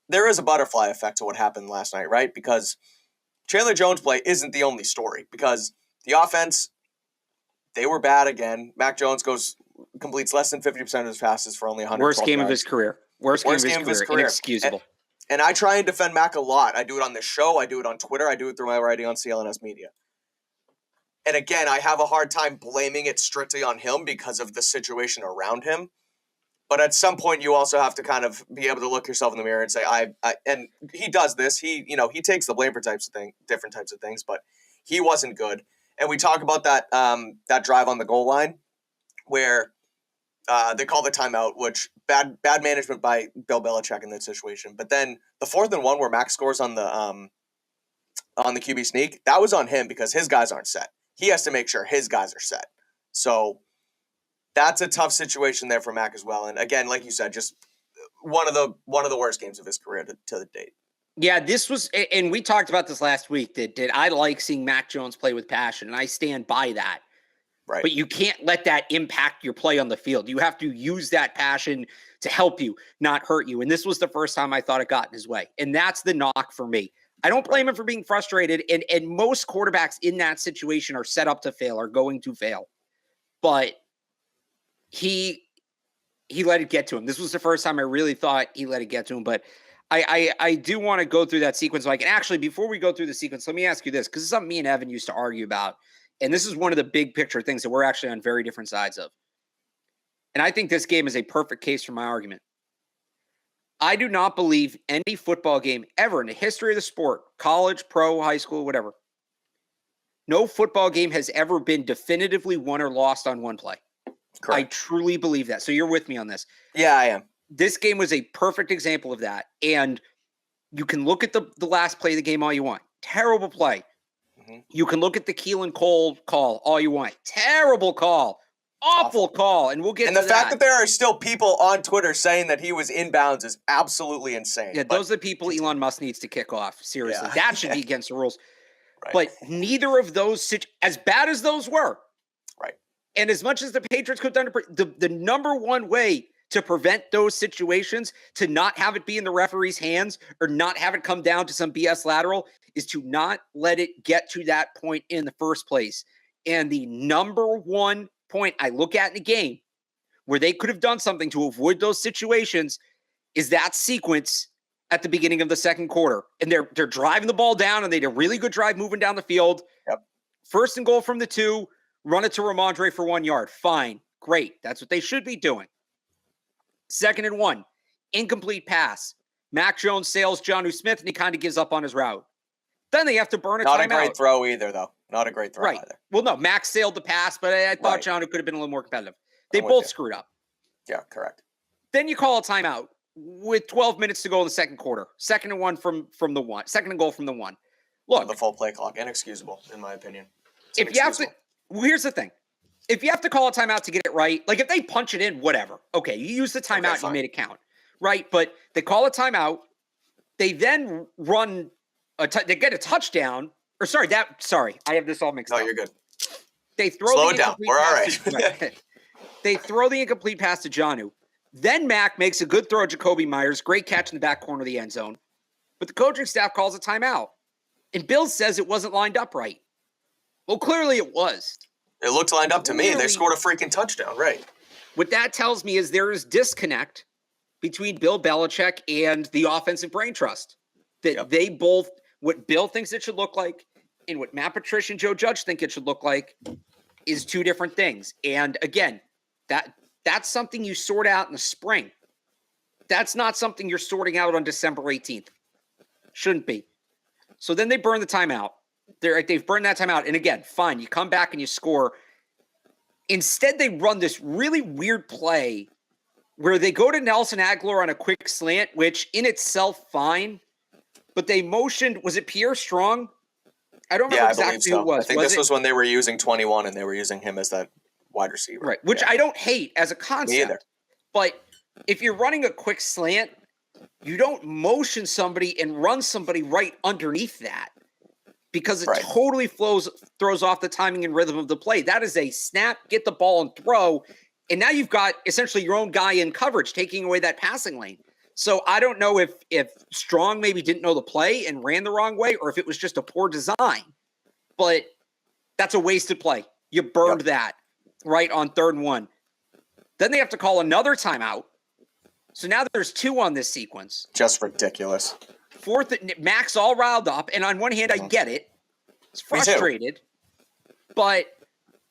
there is a butterfly effect to what happened last night, right? Because Chandler Jones' play isn't the only story. Because the offense, they were bad again. Mac Jones completes less than 50% of his passes for only 112 Worst game yards. of his career. Worst game of his career. Inexcusable. And I try and defend Mac a lot. I do it on this show. I do it on Twitter. I do it through my writing on CLNS Media. And again, I have a hard time blaming it strictly on him because of the situation around him. But at some point, you also have to kind of be able to look yourself in the mirror and say, and he does this. He takes the blame for different types of things, but he wasn't good. And we talk about that drive on the goal line where they call the timeout, which bad management by Bill Belichick in that situation. But then the 4th and 1 where Max scores on the QB sneak, that was on him because his guys aren't set. He has to make sure his guys are set. So that's a tough situation there for Mac as well. And again, like you said, just one of the worst games of his career to the date. Yeah, this was, and we talked about this last week, that I like seeing Mac Jones play with passion, and I stand by that. Right. But you can't let that impact your play on the field. You have to use that passion to help you, not hurt you. And this was the first time I thought it got in his way. And that's the knock for me. I don't blame him for being frustrated. And most quarterbacks in that situation are set up to fail, are going to fail. But he let it get to him. This was the first time I really thought he let it get to him. But I do want to go through that sequence, Mike. And actually, before we go through the sequence, let me ask you this, because it's something me and Evan used to argue about. And this is one of the big picture things that we're actually on very different sides of. And I think this game is a perfect case for my argument. I do not believe any football game ever in the history of the sport, college, pro, high school, whatever, no football game has ever been definitively won or lost on one play. Correct. I truly believe that. So you're with me on this. Yeah, I am. This game was a perfect example of that. And you can look at the last play of the game all you want. Terrible play. Mm-hmm. You can look at the Keelan Cole call all you want. Terrible call. Awful call. And we'll get to that. And the fact that there are still people on Twitter saying that he was inbounds is absolutely insane. Yeah, those are the people Elon Musk needs to kick off. Seriously. Yeah. That should be against the rules. Right. But neither of those, as bad as those were, right, and as much as the Patriots could have done, the number one way to prevent those situations, to not have it be in the referee's hands or not have it come down to some BS lateral, is to not let it get to that point in the first place. And the number one point I look at in the game where they could have done something to avoid those situations is that sequence at the beginning of the second quarter. And they're driving the ball down, and they did a really good drive moving down the field. Yep. 1st and goal from the 2, run it to Ramondre for 1 yard. Fine. Great. That's what they should be doing. 2nd and 1, incomplete pass. Mac Jones sails Jonnu Smith, and he kind of gives up on his route. Then they have to burn a timeout. Not a great throw either, though. Not a great throw either. Well, no, Mac sailed the pass, but I thought Jonnu could have been a little more competitive. They both screwed up. Yeah, correct. Then you call a timeout with 12 minutes to go in the second quarter. 2nd and 1 from the 1. 2nd and goal from the 1. Look, the full play clock, inexcusable in my opinion. If you have to, here's the thing: if you have to call a timeout to get it right, like if they punch it in, whatever. Okay, you use the timeout, you made it count, right? But they call a timeout. They then run they get a touchdown. Or sorry, I have this all mixed up. No, you're good. They throw Slow it down. We're all right. They throw the incomplete pass to Jonnu. Then Mac makes a good throw at Jacoby Myers. Great catch in the back corner of the end zone. But the coaching staff calls a timeout. And Bill says it wasn't lined up right. Well, clearly it was. It looked lined up to me. They scored a freaking touchdown, right? What that tells me is there is disconnect between Bill Belichick and the offensive brain trust. That they both, what Bill thinks it should look like and what Matt Patricia and Joe Judge think it should look like is two different things. And again, that's something you sort out in the spring. That's not something you're sorting out on December 18th. Shouldn't be. So then they burn the timeout. They've burned that timeout. And again, fine, you come back and you score. Instead, they run this really weird play where they go to Nelson Aguilar on a quick slant, which in itself, fine. But they motioned, was it Pierre Strong? I don't remember exactly who it was. I think this was when they were using 21 and they were using him as that wide receiver. Right, which I don't hate as a concept. Me either. But if you're running a quick slant, you don't motion somebody and run somebody right underneath that because it totally throws off the timing and rhythm of the play. That is a snap, get the ball and throw. And now you've got essentially your own guy in coverage taking away that passing lane. So I don't know if Strong maybe didn't know the play and ran the wrong way, or if it was just a poor design. But that's a wasted play. You burned that right on 3rd and 1. Then they have to call another timeout. So now there's 2 on this sequence. Just ridiculous. 4th, Mac's all riled up. And on one hand, I get it. It's frustrated. But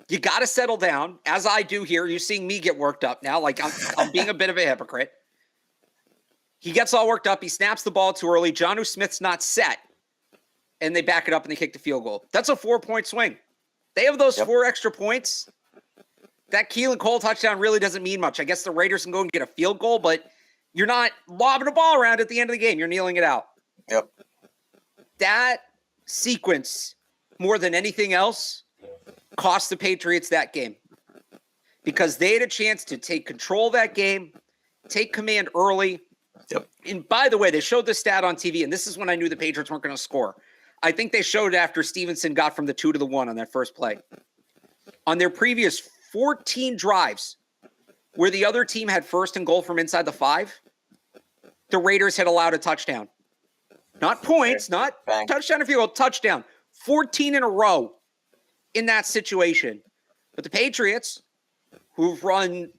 you got to settle down, as I do here. You're seeing me get worked up now. Like I'm being a bit of a hypocrite. He gets all worked up. He snaps the ball too early. Jonnu Smith's not set. And they back it up and they kick the field goal. That's a 4-point swing. They have those 4 extra points. That Keelan Cole touchdown really doesn't mean much. I guess the Raiders can go and get a field goal, but you're not lobbing a ball around at the end of the game. You're kneeling it out. Yep. That sequence, more than anything else, cost the Patriots that game. Because they had a chance to take control of that game, take command early. Yep. And by the way, they showed the stat on TV, and this is when I knew the Patriots weren't going to score. I think they showed it after Stevenson got from the 2 to the 1 on that first play. On their previous 14 drives where the other team had 1st and goal from inside the 5, the Raiders had allowed a touchdown. Not points, not touchdown or field goal, touchdown. 14 in a row in that situation. But the Patriots, who've run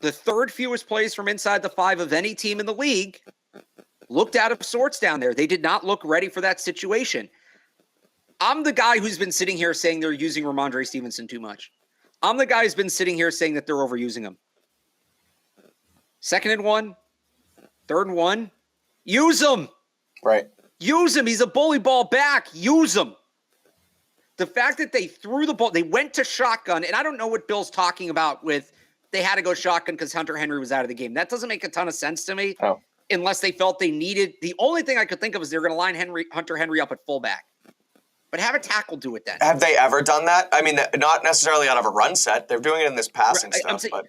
the 3rd fewest plays from inside the 5 of any team in the league, looked out of sorts down there. They did not look ready for that situation. I'm the guy who's been sitting here saying they're using Ramondre Stevenson too much. I'm the guy who's been sitting here saying that they're overusing him. 2nd and 1, 3rd and 1, use him. Right. Use him. He's a bully ball back. Use him. The fact that they threw the ball, they went to shotgun, and I don't know what Bill's talking about with they had to go shotgun because Hunter Henry was out of the game. That doesn't make a ton of sense to me unless they felt they needed. The only thing I could think of is they're going to line Hunter Henry up at fullback. But have a tackle do it then. Have they ever done that? I mean, not necessarily out of a run set. They're doing it in this passing stuff. I'm saying, but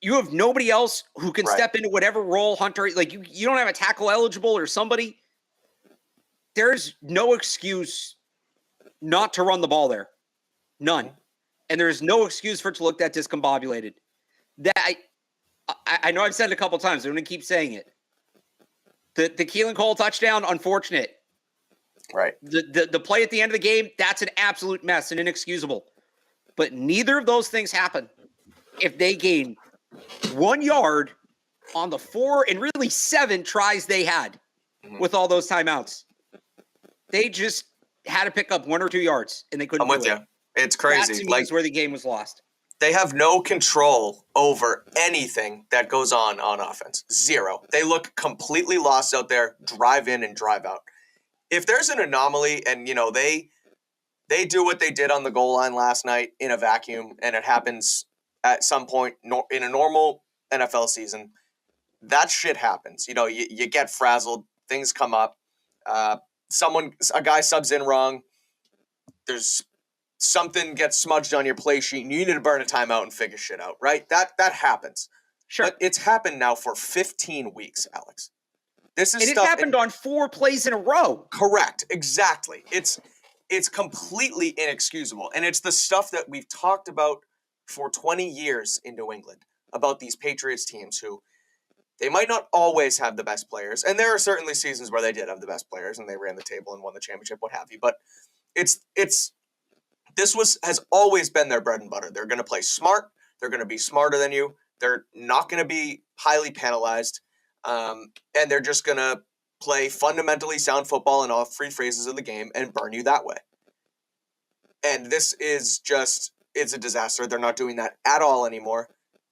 you have nobody else who can step into whatever role Hunter. Like you don't have a tackle eligible or somebody. There's no excuse not to run the ball there. None. And there's no excuse for it to look that discombobulated. That I know I've said it a couple times. I'm going to keep saying it. The Keelan Cole touchdown, unfortunate. Right. The play at the end of the game, that's an absolute mess and inexcusable. But neither of those things happen if they gain 1 yard on the 4 and really 7 tries they had with all those timeouts. They just had to pick up 1 or 2 yards, and they couldn't. I'm with you. It's crazy. That to me is where the game was lost. They have no control over anything that goes on offense. Zero. They look completely lost out there, drive in and drive out. If there's an anomaly and, they do what they did on the goal line last night in a vacuum and it happens at some point in a normal NFL season, that shit happens. You get frazzled, things come up. A guy subs in wrong. There's something gets smudged on your play sheet and you need to burn a timeout and figure shit out, right? That happens. Sure. But it's happened now for 15 weeks, Alex. This is and it happened on 4 plays in a row. Correct. Exactly. It's completely inexcusable. And it's the stuff that we've talked about for 20 years in New England about these Patriots teams who they might not always have the best players. And there are certainly seasons where they did have the best players and they ran the table and won the championship, what have you. But this has always been their bread and butter. They're going to play smart. They're going to be smarter than you. They're not going to be highly penalized. And they're just going to play fundamentally sound football in all 3 phases of the game and burn you that way. And this is it's a disaster. They're not doing that at all anymore.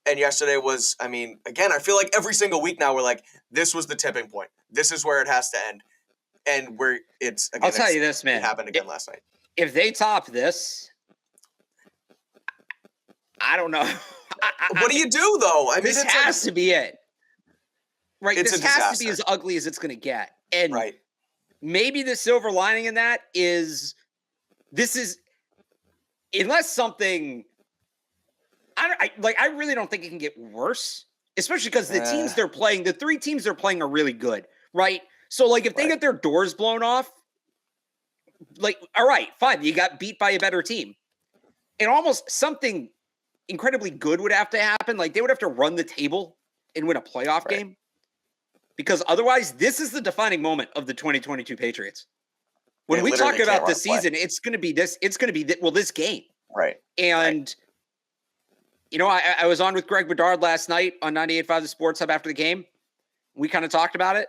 And yesterday was, again, I feel like every single week now we're like, this was the tipping point. This is where it has to end. And I'll tell you this, man. It happened again last night. If they top this, I don't know. What do you do, though? This has to be it. Right, this has to be as ugly as it's going to get. And maybe the silver lining in that is unless something, I really don't think it can get worse, especially because the teams they're playing, the 3 teams they're playing are really good, right? So, if they get their doors blown off, all right, fine, you got beat by a better team. And almost something incredibly good would have to happen. They would have to run the table and win a playoff game. because otherwise this is the defining moment of the 2022 Patriots. When They we literally talk can't about run the a play. season, it's going to be this. It's going to be this game. Right. And you know, I was on with Greg Bedard last night on 98.5 The Sports Hub after the game. We kind of talked about it.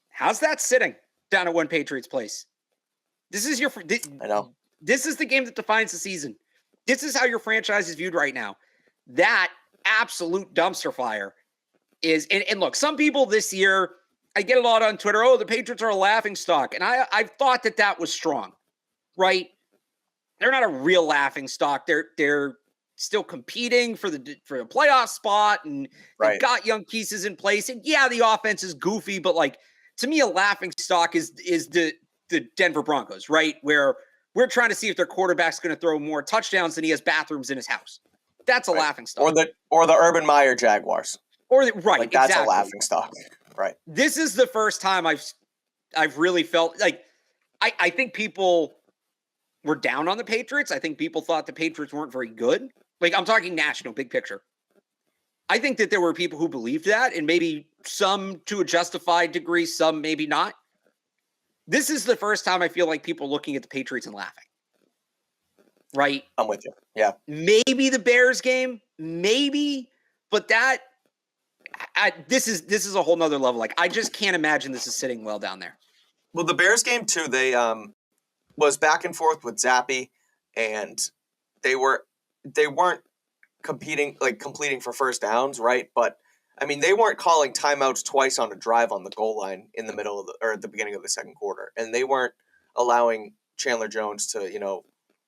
How's that sitting down at One Patriots Place? This is your. I know. This is the game that defines the season. This is how your franchise is viewed right now. That absolute dumpster fire is. And look, some people this year, I get a lot on Twitter. Oh, the Patriots are a laughingstock, and I've thought that was strong, right? They're not a real laughingstock. They're still competing for the playoff spot, and they've got young pieces in place. And yeah, the offense is goofy, but like to me, a laughingstock is the Denver Broncos, right? Where we're trying to see if their quarterback's going to throw more touchdowns than he has bathrooms in his house. That's a laughingstock. Or the Urban Meyer Jaguars. That's exactly. A laughingstock. Right. This is the first time I've really felt like I think people were down on the Patriots. I think people thought the Patriots weren't very good. Like, I'm talking national, big picture. I think that there were people who believed that, and maybe some to a justified degree, some maybe not. This is the first time I feel like people are looking at the Patriots and laughing. Right? I'm with you. Yeah. Maybe the Bears game, maybe, but this is a whole nother level. Like, I just can't imagine this is sitting well down there. Well, the Bears game too, they was back and forth with Zappy, and they weren't completing for first downs, right? But I mean, they weren't calling timeouts twice on a drive on the goal line in the middle of at the beginning of the second quarter, and they weren't allowing Chandler Jones to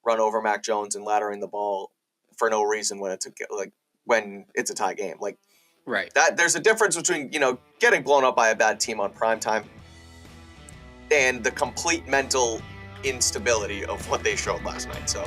run over Mac Jones and laddering the ball for no reason when it's a tie game. Like, right. That there's a difference between getting blown up by a bad team on primetime and the complete mental instability of what they showed last night. So